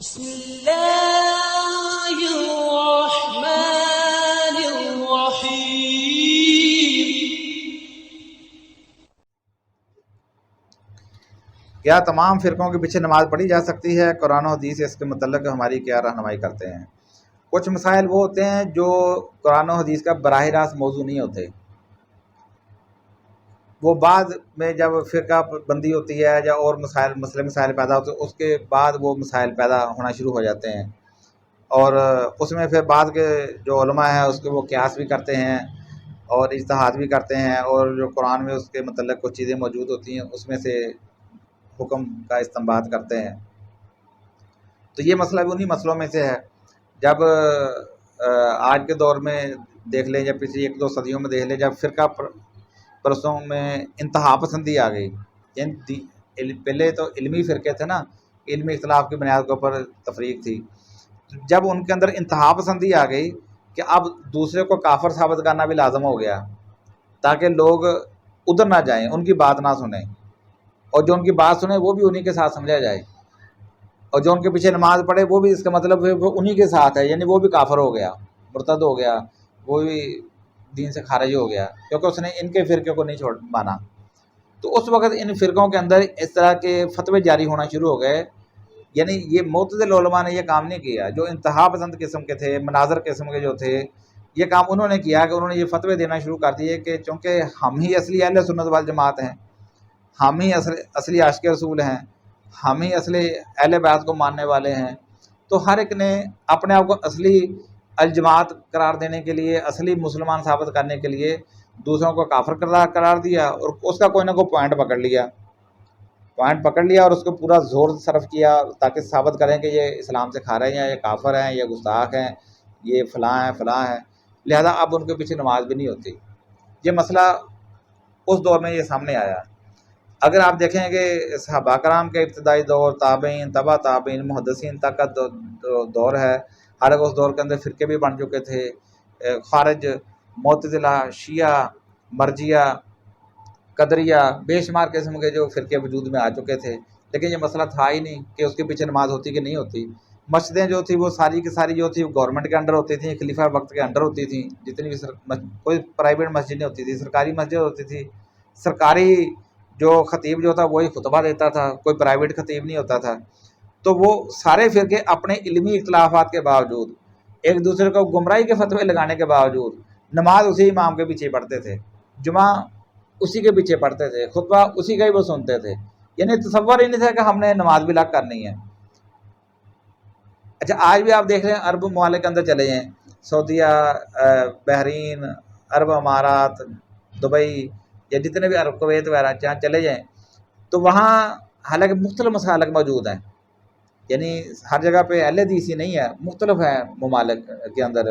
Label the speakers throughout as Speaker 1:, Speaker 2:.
Speaker 1: بسم اللہ الرحمن الرحیم۔
Speaker 2: کیا تمام فرقوں کے پیچھے نماز پڑھی جا سکتی ہے؟ قرآن و حدیث اس کے متعلق ہماری کیا رہنمائی کرتے ہیں؟ کچھ مسائل وہ ہوتے ہیں جو قرآن و حدیث کا براہ راست موضوع نہیں ہوتے، وہ بعد میں جب فرقہ بندی ہوتی ہے یا اور مسائل پیدا ہوتے ہیں، اس کے بعد وہ مسائل پیدا ہونا شروع ہو جاتے ہیں، اور اس میں پھر بعد کے جو علماء ہیں اس کے وہ قیاس بھی کرتے ہیں اور اجتہاد بھی کرتے ہیں، اور جو قرآن میں اس کے متعلق کچھ چیزیں موجود ہوتی ہیں اس میں سے حکم کا استنباط کرتے ہیں۔ تو یہ مسئلہ بھی انہی مسئلوں میں سے ہے۔ جب آج کے دور میں دیکھ لیں یا پچھلی 1-2 صدیوں میں دیکھ لیں، جب فرقہ پرستوں میں انتہا پسندی آ گئی، پہلے تو علمی فرقے تھے نا، علمی اختلاف کی بنیاد کے اوپر تفریق تھی، جب ان کے اندر انتہا پسندی آ گئی کہ اب دوسرے کو کافر ثابت کرنا بھی لازم ہو گیا تاکہ لوگ ادھر نہ جائیں، ان کی بات نہ سنیں، اور جو ان کی بات سنیں وہ بھی انہی کے ساتھ سمجھا جائے، اور جو ان کے پیچھے نماز پڑھے وہ بھی اس کا مطلب وہ انہی کے ساتھ ہے، یعنی وہ بھی کافر ہو گیا، مرتد ہو گیا، وہ بھی دین سے خارج ہو گیا کیونکہ اس نے ان کے فرقے کو نہیں مانا۔ تو اس وقت ان فرقوں کے اندر اس طرح کے فتوے جاری ہونا شروع ہو گئے، یعنی یہ معتزل علماء نے یہ کام نہیں کیا، جو انتہا پسند قسم کے تھے، مناظر قسم کے جو تھے، یہ کام انہوں نے کیا کہ انہوں نے یہ فتوے دینا شروع کر دیے کہ چونکہ ہم ہی اصلی اہل سنت والجماعت ہیں، ہم ہی اصلی عاشق رسول ہیں، ہم ہی اصلی اہل بیت کو ماننے والے ہیں، تو ہر ایک نے اپنے آپ کو اصلی الجماعت قرار دینے کے لیے، اصلی مسلمان ثابت کرنے کے لیے دوسروں کو کافر قرار دیا، اور اس کا کوئی نہ کوئی پوائنٹ پکڑ لیا اور اس کو پورا زور صرف کیا تاکہ ثابت کریں کہ یہ اسلام سے کھا رہے ہیں، یہ کافر ہیں، یہ گستاخ ہیں، یہ فلاں ہیں، لہذا اب ان کے پیچھے نماز بھی نہیں ہوتی۔ یہ مسئلہ اس دور میں یہ سامنے آیا۔ اگر آپ دیکھیں کہ صحابہ کرام کے ابتدائی دور، تابعین، تبع تابعین، محدثین تک کا دور ہے، ہر ایک اس دور کے اندر فرقے بھی بن چکے تھے، خارج، معتزلہ، شیعہ، مرجیہ، قدریہ، بے شمار قسم کے جو فرقے وجود میں آ چکے تھے، لیکن یہ مسئلہ تھا ہی نہیں کہ اس کے پیچھے نماز ہوتی کہ نہیں ہوتی۔ مسجدیں جو تھیں وہ ساری کی ساری جو تھی گورنمنٹ کے انڈر ہوتی تھیں، خلیفہ وقت کے انڈر ہوتی تھیں، جتنی بھی کوئی پرائیویٹ مسجد نہیں ہوتی تھی، سرکاری مسجد ہوتی تھی، سرکاری جو خطیب جو تھا وہی خطبہ دیتا تھا، کوئی پرائیویٹ خطیب نہیں ہوتا تھا۔ تو وہ سارے فرقے اپنے علمی اختلافات کے باوجود، ایک دوسرے کو گمراہی کے فتوے لگانے کے باوجود نماز اسی امام کے پیچھے پڑھتے تھے، جمعہ اسی کے پیچھے پڑھتے تھے، خطبہ اسی کا ہی وہ سنتے تھے، یعنی تصور ہی نہیں تھا کہ ہم نے نماز بھی لگ کرنی ہے۔ اچھا، آج بھی آپ دیکھ رہے ہیں عرب ممالک کے اندر چلے جائیں، سعودیہ، بحرین، عرب امارات، دبئی، یا جتنے بھی عرب، کویت وغیرہ جہاں چلے جائیں، تو وہاں حالانکہ مختلف مسالک موجود ہیں، یعنی ہر جگہ پہ اہل حدیث ہی نہیں ہے، مختلف ہیں ممالک کے اندر۔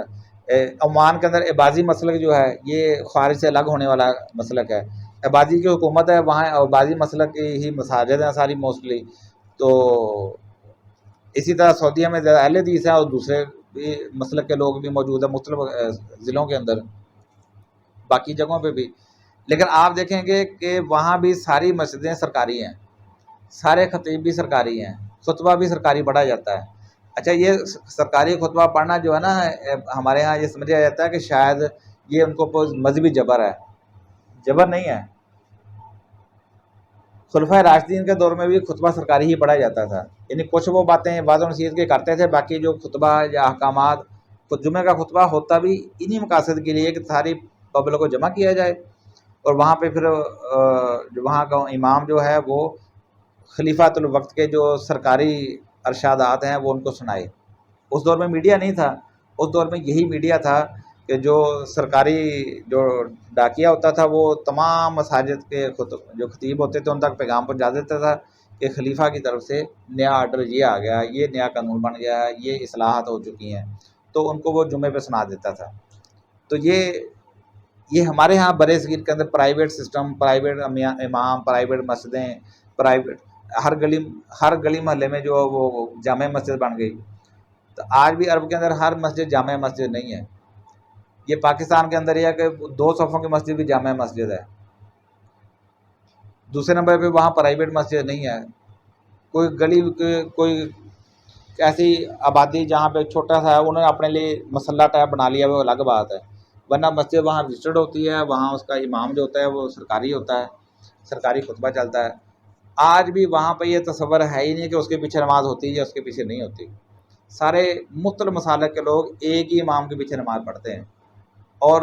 Speaker 2: عمان کے اندر عبادی مسلک جو ہے یہ خارج سے الگ ہونے والا مسلک ہے، عبادی کی حکومت ہے وہاں، عبادی مسلک کی ہی مساجد ہیں ساری موسٹلی۔ تو اسی طرح سعودیہ میں زیادہ اہل حدیث ہیں اور دوسرے بھی مسلک کے لوگ بھی موجود ہیں مختلف ضلعوں کے اندر، باقی جگہوں پہ بھی، لیکن آپ دیکھیں گے کہ وہاں بھی ساری مسجدیں سرکاری ہیں، سارے خطیب بھی سرکاری ہیں، خطبہ بھی سرکاری پڑھا جاتا ہے۔ اچھا، یہ سرکاری خطبہ پڑھنا جو ہے نا، ہمارے ہاں یہ سمجھا جاتا ہے کہ شاید یہ ان کو کوئی مذہبی جبر ہے، جبر نہیں ہے۔ خلفائے راشدین کے دور میں بھی خطبہ سرکاری ہی پڑھا جاتا تھا، یعنی کچھ وہ باتیں وعظ و نصیحت کے کرتے تھے، باقی جو خطبہ یا احکامات، جمعہ کا خطبہ ہوتا بھی انہی مقاصد کے لیے کہ ساری پبلک کو جمع کیا جائے، اور وہاں پہ پھر جو وہاں کا امام جو ہے وہ خلیفۃ الوقت کے جو سرکاری ارشادات ہیں وہ ان کو سنائے۔ اس دور میں میڈیا نہیں تھا، اس دور میں یہی میڈیا تھا کہ جو سرکاری جو ڈاکیہ ہوتا تھا وہ تمام مساجد کے جو خطیب ہوتے تھے ان تک پیغام پہنچا دیتا تھا کہ خلیفہ کی طرف سے نیا آرڈر یہ آ گیا، یہ نیا قانون بن گیا ہے، یہ اصلاحات ہو چکی ہیں، تو ان کو وہ جمعے پہ سنا دیتا تھا۔ تو یہ ہمارے ہاں برِ صغیر کے اندر پرائیویٹ سسٹم، پرائیویٹ امام، پرائیویٹ مسجدیں، پرائیویٹ ہر گلی محلے میں جو وہ جامع مسجد بن گئی۔ تو آج بھی عرب کے اندر ہر مسجد جامع مسجد نہیں ہے، یہ پاکستان کے اندر یہ ہے کہ 2 صفوں کی مسجد بھی جامع مسجد ہے۔ دوسرے نمبر پہ وہاں پرائیویٹ مسجد نہیں ہے، کوئی گلی کے کوئی ایسی آبادی جہاں پہ چھوٹا سا ہے انہوں نے اپنے لیے مسلح ٹائپ بنا لیا، وہ الگ بات ہے، ورنہ مسجد وہاں رجسٹرڈ ہوتی ہے، وہاں اس کا امام جو ہوتا ہے وہ سرکاری ہوتا ہے، سرکاری خطبہ چلتا ہے۔ آج بھی وہاں پہ یہ تصور ہے ہی نہیں کہ اس کے پیچھے نماز ہوتی ہے یا اس کے پیچھے نہیں ہوتی، سارے مختلف مسالک کے لوگ ایک ہی امام کے پیچھے نماز پڑھتے ہیں۔ اور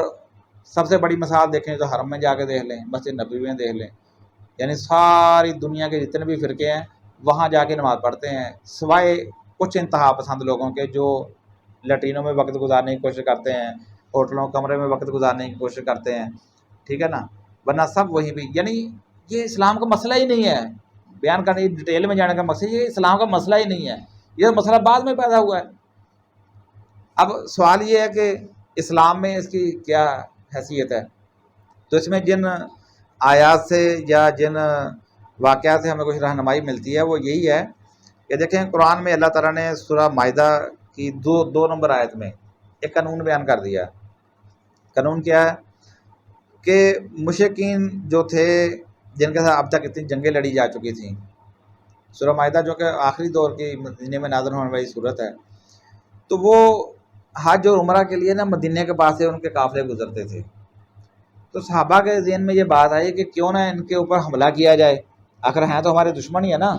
Speaker 2: سب سے بڑی مثال دیکھیں تو حرم میں جا کے دیکھ لیں، مسجد نبوی میں دیکھ لیں، یعنی ساری دنیا کے جتنے بھی فرقے ہیں وہاں جا کے نماز پڑھتے ہیں، سوائے کچھ انتہا پسند لوگوں کے جو لیٹرینوں میں وقت گزارنے کی کوشش کرتے ہیں، ہوٹلوں کمرے میں وقت گزارنے کی کوشش کرتے ہیں، ٹھیک ہے نا، ورنہ سب وہیں بھی، یعنی یہ اسلام کا مسئلہ ہی نہیں ہے، بیان کرنے کی ڈیٹیل میں جانے کا مقصد یہ اسلام کا مسئلہ ہی نہیں ہے، یہ مسئلہ بعد میں پیدا ہوا ہے۔ اب سوال یہ ہے کہ اسلام میں اس کی کیا حیثیت ہے؟ تو اس میں جن آیات سے یا جن واقعات سے ہمیں کچھ رہنمائی ملتی ہے وہ یہی ہے کہ دیکھیں قرآن میں اللہ تعالیٰ نے سورہ مائدہ کی دو نمبر آیت میں ایک قانون بیان کر دیا۔ قانون کیا ہے کہ مشرکین جو تھے جن کے ساتھ اب تک اتنی جنگیں لڑی جا چکی تھیں، سورہ مائدہ جو کہ آخری دور کی مدینے میں نازل ہونے والی صورت ہے، تو وہ حج اور عمرہ کے لیے نا مدینے کے پاس سے ان کے قافلے گزرتے تھے، تو صحابہ کے ذہن میں یہ بات آئی کہ کیوں نہ ان کے اوپر حملہ کیا جائے، آخر ہیں تو ہمارے دشمن ہی ہے نا،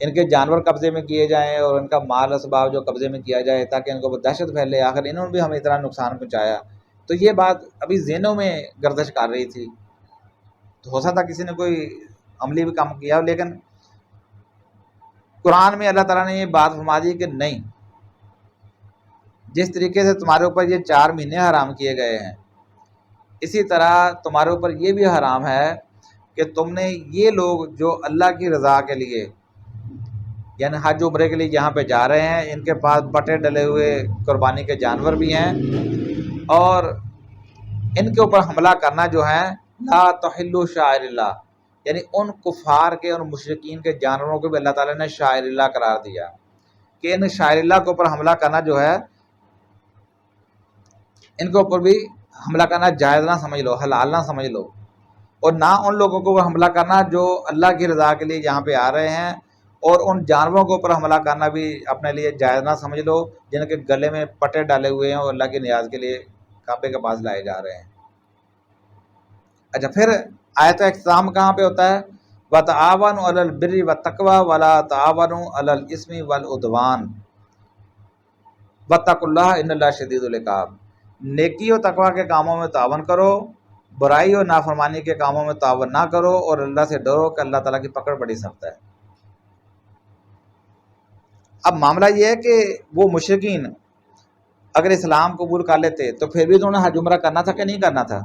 Speaker 2: ان کے جانور قبضے میں کیے جائیں اور ان کا مال اسباب جو قبضے میں کیا جائے تاکہ ان کو دہشت پھیلے، آخر انہوں نے بھی ہمیں اتنا نقصان پہنچایا۔ تو یہ بات ابھی ذہنوں میں گردش کر رہی تھی، تو ہو سکتا کسی نے کوئی عملی بھی کام کیا، لیکن قرآن میں اللہ تعالیٰ نے یہ بات فرما دی کہ نہیں، جس طریقے سے تمہارے اوپر یہ 4 مہینے حرام کیے گئے ہیں اسی طرح تمہارے اوپر یہ بھی حرام ہے کہ تم نے یہ لوگ جو اللہ کی رضا کے لیے یعنی حج عمرے کے لیے یہاں پہ جا رہے ہیں، ان کے پاس بٹے ڈلے ہوئے قربانی کے جانور بھی ہیں، اور ان کے اوپر حملہ کرنا جو ہے لا تحلوا شعائر اللہ، یعنی ان کفار کے اور مشرکین کے جانوروں کو بھی اللہ تعالیٰ نے شاعر اللہ قرار دیا کہ ان شاعر اللہ کے اوپر حملہ کرنا جو ہے ان کے اوپر بھی حملہ کرنا جائز نہ سمجھ لو، حلال نہ سمجھ لو، اور نہ ان لوگوں کو حملہ کرنا جو اللہ کی رضا کے لیے یہاں پہ آ رہے ہیں، اور ان جانوروں کے اوپر حملہ کرنا بھی اپنے لیے جائز نہ سمجھ لو جن کے گلے میں پٹے ڈالے ہوئے ہیں اور اللہ کی نیاز کے لیے کعبے کے پاس لائے جا رہے ہیں۔ اچھا، پھر آیت اختتام کہاں پہ ہوتا ہے؟ وَتَعَاوَنُوا عَلَى الْبِرِّ وَالتَّقْوَىٰ وَلَا تَعَاوَنُوا عَلَى الْإِثْمِ وَالْعُدْوَانِ وَاتَّقُوا اللَّهَ إِنَّ اللَّهَ شَدِيدُ الْعِقَابِ، نیکی و تقویٰ کے کاموں میں تعاون کرو، برائی اور نافرمانی کے کاموں میں تعاون نہ کرو، اور اللہ سے ڈرو کہ اللہ تعالیٰ کی پکڑ بڑی سخت ہے۔ اب معاملہ یہ ہے کہ وہ مشرکین اگر اسلام قبول کر لیتے تو پھر بھی انہوں نے حج عمرہ کرنا تھا کہ نہیں کرنا تھا؟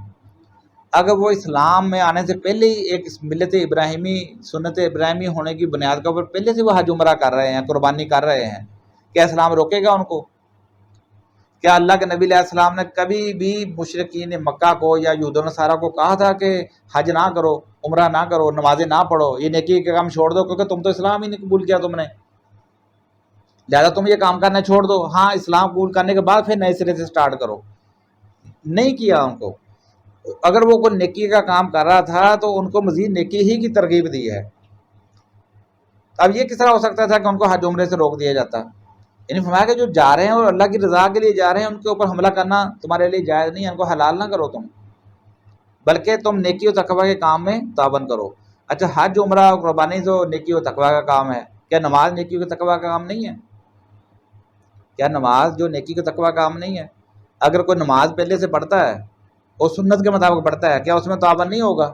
Speaker 2: اگر وہ اسلام میں آنے سے پہلے ہی ایک ملت ابراہیمی سنت ابراہیمی ہونے کی بنیاد کے اوپر پہلے سے وہ حج عمرہ کر رہے ہیں، قربانی کر رہے ہیں، کیا اسلام روکے گا ان کو؟ کیا اللہ کے نبی علیہ السلام نے کبھی بھی مشرکین مکہ کو یا یہود و نصارہ کو کہا تھا کہ حج نہ کرو، عمرہ نہ کرو، نمازیں نہ پڑھو، یہ نیکی کے کام چھوڑ دو کیونکہ تم تو اسلام ہی نہیں قبول کیا تم نے، لہٰذا تم یہ کام کرنا چھوڑ دو، ہاں اسلام قبول کرنے کے بعد پھر نئے سرے سے سٹارٹ کرو؟ نہیں کیا ان کو۔ اگر وہ کوئی نیکی کا کام کر رہا تھا تو ان کو مزید نیکی ہی کی ترغیب دی ہے۔ اب یہ کس طرح ہو سکتا تھا کہ ان کو حج عمرے سے روک دیا جاتا؟ یعنی فرمایا کہ جو جا رہے ہیں اور اللہ کی رضا کے لیے جا رہے ہیں ان کے اوپر حملہ کرنا تمہارے لیے جائز نہیں ہے، ان کو حلال نہ کرو تم، بلکہ تم نیکی و تقویٰ کے کام میں تعاون کرو۔ اچھا، حج عمرہ اور قربانی تو نیکی و تقویٰ کا کام ہے، کیا نماز نیکی و تقویٰ کا کام نہیں ہے؟ کیا نماز جو نیکی و تقویٰ کا کام نہیں ہے؟ اگر کوئی نماز پہلے سے پڑھتا ہے اور سنت کے مطابق پڑھتا ہے، کیا اس میں تعاون نہیں ہوگا؟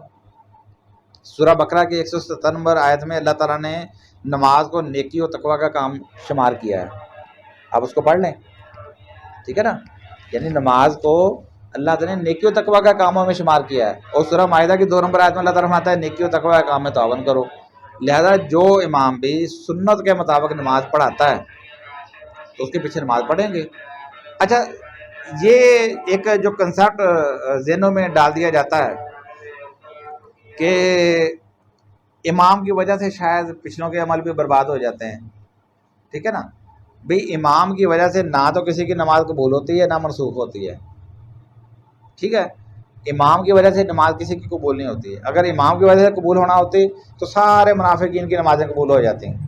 Speaker 2: سورہ بقرہ کی 170 نمبر آیت میں اللہ تعالیٰ نے نماز کو نیکی و تقویٰ کا کام شمار کیا ہے، آپ اس کو پڑھ لیں، ٹھیک ہے نا، یعنی نماز کو اللہ تعالیٰ نے نیکی و تقویٰ کا کاموں میں شمار کیا ہے، اور سورہ مائدہ کی 2 نمبر آیت میں اللہ تعالیٰ فرماتا ہے نیکی و تقویٰ کے کام میں تعاون کرو، لہذا جو امام بھی سنت کے مطابق نماز پڑھاتا ہے تو اس کے پیچھے نماز پڑھیں گے۔ اچھا، یہ ایک جو کنسیپٹ ذہنوں میں ڈال دیا جاتا ہے کہ امام کی وجہ سے شاید پچھلوں کے عمل بھی برباد ہو جاتے ہیں، ٹھیک ہے نا، بھئی امام کی وجہ سے نہ تو کسی کی نماز قبول ہوتی ہے نہ منسوخ ہوتی ہے، ٹھیک ہے، امام کی وجہ سے نماز کسی کی قبول نہیں ہوتی ہے، اگر امام کی وجہ سے قبول ہونا ہوتی تو سارے منافقین کی نمازیں قبول ہو جاتی ہیں،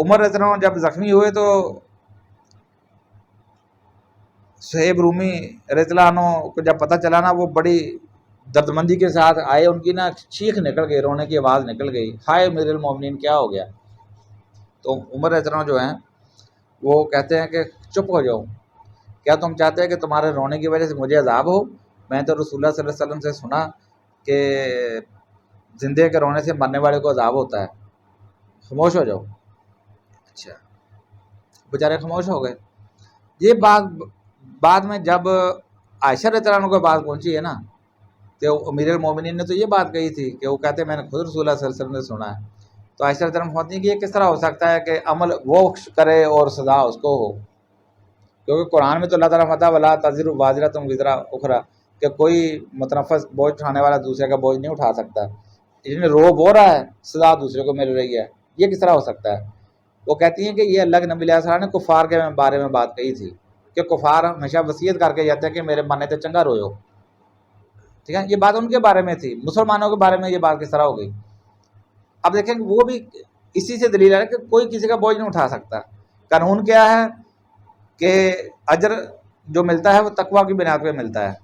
Speaker 2: عمر رضی اللہ عنہ جب زخمی ہوئے تو صہیب رومی رضی اللہ عنہ کو جب پتہ چلا نا، وہ بڑی دردمندی کے ساتھ آئے، ان کی نا چیخ نکل گئی، رونے کی آواز نکل گئی، ہائے امیر المومنین کیا ہو گیا؟ تو عمر رضی اللہ عنہ جو ہیں وہ کہتے ہیں کہ چپ ہو جاؤ، کیا تم چاہتے ہیں کہ تمہارے رونے کی وجہ سے مجھے عذاب ہو؟ میں تو رسول اللہ صلی اللہ علیہ وسلم سے سنا کہ زندے کے رونے سے مرنے والے کو عذاب ہوتا ہے، خاموش ہو جاؤ۔ اچھا، بیچارے خاموش ہو گئے۔ یہ بات بعد میں جب عائشہ رضی اللہ عنہ کو بات پہنچی ہے نا، تو امیر المومنین نے تو یہ بات کہی تھی کہ وہ کہتے ہیں میں نے خود رسول اللہ صلی اللہ علیہ وسلم سے سنا ہے، تو عائشہ رضی اللہ عنہ فرماتی ہیں کہ یہ کس طرح ہو سکتا ہے کہ عمل وہ کرے اور سزا اس کو ہو؟ کیونکہ قرآن میں تو اللہ تعالیٰ فرماتا ہے وَلَا تَزِرُ وَازِرَةٌ وِزْرَ أُخْرَىٰ، کہ کوئی متنفس بوجھ اٹھانے والا دوسرے کا بوجھ نہیں اٹھا سکتا، جن میں رو بو رہا ہے سزا دوسرے کو مل رہی ہے، یہ کس طرح ہو سکتا ہے؟ وہ کہتی ہیں کہ یہ اللہ کے نبی علیہ السلام نے کفار کے بارے میں بات کہی تھی کہ کفار ہمیشہ وصیت کر کے جاتے ہیں کہ میرے مرنے تے چنگا رویو، ٹھیک ہے، یہ بات ان کے بارے میں تھی، مسلمانوں کے بارے میں یہ بات کس طرح ہو گئی؟ اب دیکھیں وہ بھی اسی سے دلیل ہے کہ کوئی کسی کا بوجھ نہیں اٹھا سکتا۔ قانون کیا ہے کہ اجر جو ملتا ہے وہ تقویٰ کی بنیاد پہ ملتا ہے،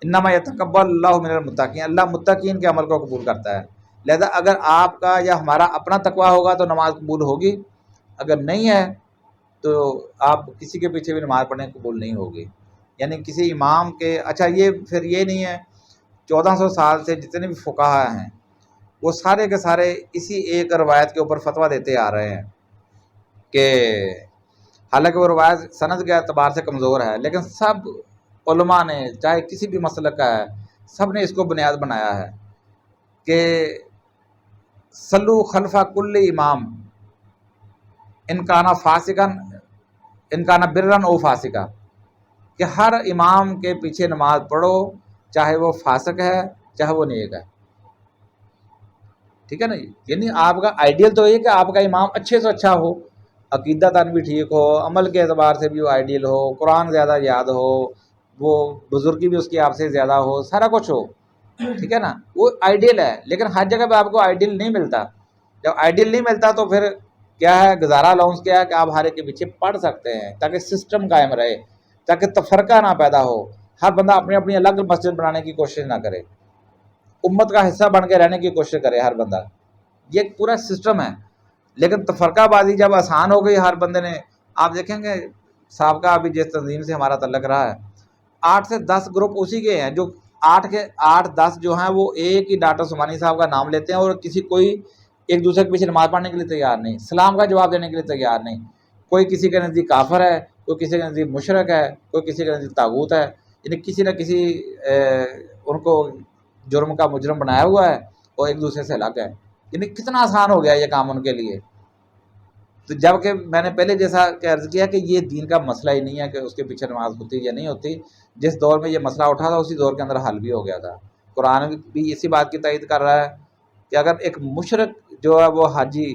Speaker 2: انما یتقبل اللہ من المتقین، اللہ متقین کے عمل کو قبول کرتا ہے، لہذا اگر آپ کا یا ہمارا اپنا تقویٰ ہوگا تو نماز قبول ہوگی، اگر نہیں ہے تو آپ کسی کے پیچھے بھی نماز پڑھنے قبول نہیں ہوگی۔ یعنی کسی امام کے، اچھا یہ پھر یہ نہیں ہے، 1400 سال سے جتنے بھی فقہا ہیں وہ سارے کے سارے اسی ایک روایت کے اوپر فتویٰ دیتے آ رہے ہیں کہ حالانکہ وہ روایت سند کے اعتبار سے کمزور ہے، لیکن سب علماء نے چاہے کسی بھی مسلک کا ہے سب نے اس کو بنیاد بنایا ہے کہ صلو خلف کل امام ان کانا فاسقن ان کانا برن او فاسقہ، کہ ہر امام کے پیچھے نماز پڑھو چاہے وہ فاسق ہے چاہے وہ نیک ہے، ٹھیک ہے نا؟ یعنی آپ کا آئیڈیل تو یہ کہ آپ کا امام اچھے سے اچھا ہو، عقیدہ تن بھی ٹھیک ہو، عمل کے اعتبار سے بھی وہ آئیڈیل ہو، قرآن زیادہ یاد ہو، وہ بزرگی بھی اس کی آپ سے زیادہ ہو، سارا کچھ ہو، ٹھیک ہے نا؟ وہ آئیڈیل ہے، لیکن ہر جگہ پہ آپ کو آئیڈیل نہیں ملتا۔ جب آئیڈیل نہیں ملتا تو پھر کیا ہے، گزارا الاؤنس کیا ہے کہ آپ ہر ایک کے پیچھے پڑھ سکتے ہیں تاکہ سسٹم قائم رہے، تاکہ تفرقہ نہ پیدا ہو، ہر بندہ اپنی اپنی الگ مسجد بنانے کی کوشش نہ کرے، امت کا حصہ بن کے رہنے کی کوشش کرے ہر بندہ، یہ ایک پورا سسٹم ہے۔ لیکن تفرقہ بازی جب آسان ہو گئی، ہر بندے نے، آپ دیکھیں گے سابقہ ابھی جس تنظیم سے ہمارا تعلق رہا ہے، 8 سے 10 گروپ اسی کے ہیں، جو 8 10 جو ہیں وہ ایک ہی ڈاکٹر عثمانی صاحب کا نام لیتے ہیں اور کوئی ایک دوسرے کے پیچھے نماز پڑھنے کے لیے تیار نہیں، سلام کا جواب دینے کے لیے تیار نہیں، کوئی کسی کے نزدیک کافر ہے، کوئی کسی کے نزدیک مشرک ہے، کوئی کسی کے نزدیک طاغوت ہے، یعنی کسی نہ کسی ان کو جرم کا مجرم بنایا ہوا ہے اور ایک دوسرے سے الگ ہے۔ یعنی کتنا آسان ہو گیا یہ کام ان کے لیے۔ تو جب کہ میں نے پہلے جیسا کہ عرض کیا کہ یہ دین کا مسئلہ ہی نہیں ہے کہ اس کے پیچھے نماز ہوتی یا نہیں ہوتی، جس دور میں یہ مسئلہ اٹھا تھا اسی دور کے اندر حل بھی ہو گیا تھا۔ قرآن بھی اسی بات کی تائید کر رہا ہے کہ اگر ایک مشرک جو ہے وہ حاجی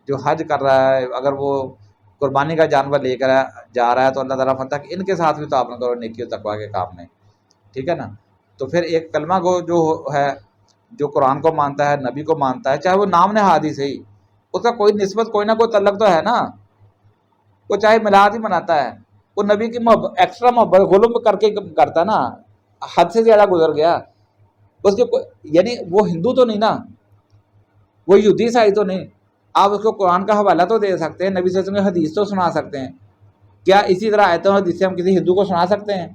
Speaker 2: جو حج کر رہا ہے، اگر وہ قربانی کا جانور لے کر جا رہا ہے تو اللہ تعالیٰ فرماتا ہے کہ ان کے ساتھ بھی تعاون کرو نیکی و تقویٰ کے کام میں، ٹھیک ہے نا؟ تو پھر ایک کلمہ گو جو ہے، جو قرآن کو مانتا ہے، نبی کو مانتا ہے، چاہے وہ نام نہاد ہی صحیح، اس کا کوئی نسبت کوئی نہ کوئی تعلق تو ہے نا، وہ چاہے میلاد ہی مناتا ہے، وہ نبی کی محبت ایکسٹرا محبت غلوم کر کے کرتا نا، حد سے زیادہ گزر گیا، اس کے یعنی وہ ہندو تو نہیں نا، وہ یہودی عیسائی تو نہیں، آپ اس کو قرآن کا حوالہ تو دے سکتے ہیں، نبی صلی اللہ علیہ وسلم کی حدیث تو سنا سکتے ہیں، کیا اسی طرح آیتوں اور حدیث سے ہم کسی ہندو کو سنا سکتے ہیں؟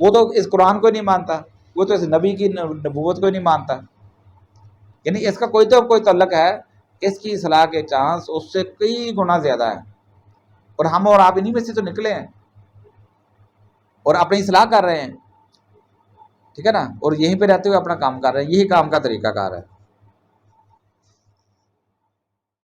Speaker 2: وہ تو اس قرآن کو نہیں مانتا، وہ تو اس نبی کی نبوت کو نہیں مانتا، یعنی اس کا کوئی تو کوئی تعلق ہے، اس کی اصلاح کے چانس اس سے کئی گنا زیادہ ہے، اور ہم اور آپ انہی میں سے تو نکلے ہیں اور اپنی اصلاح کر رہے ہیں، ٹھیک ہے نا؟ اور یہیں پہ رہتے ہوئے اپنا کام کر رہے ہیں، یہی کام کا طریقہ کار ہے۔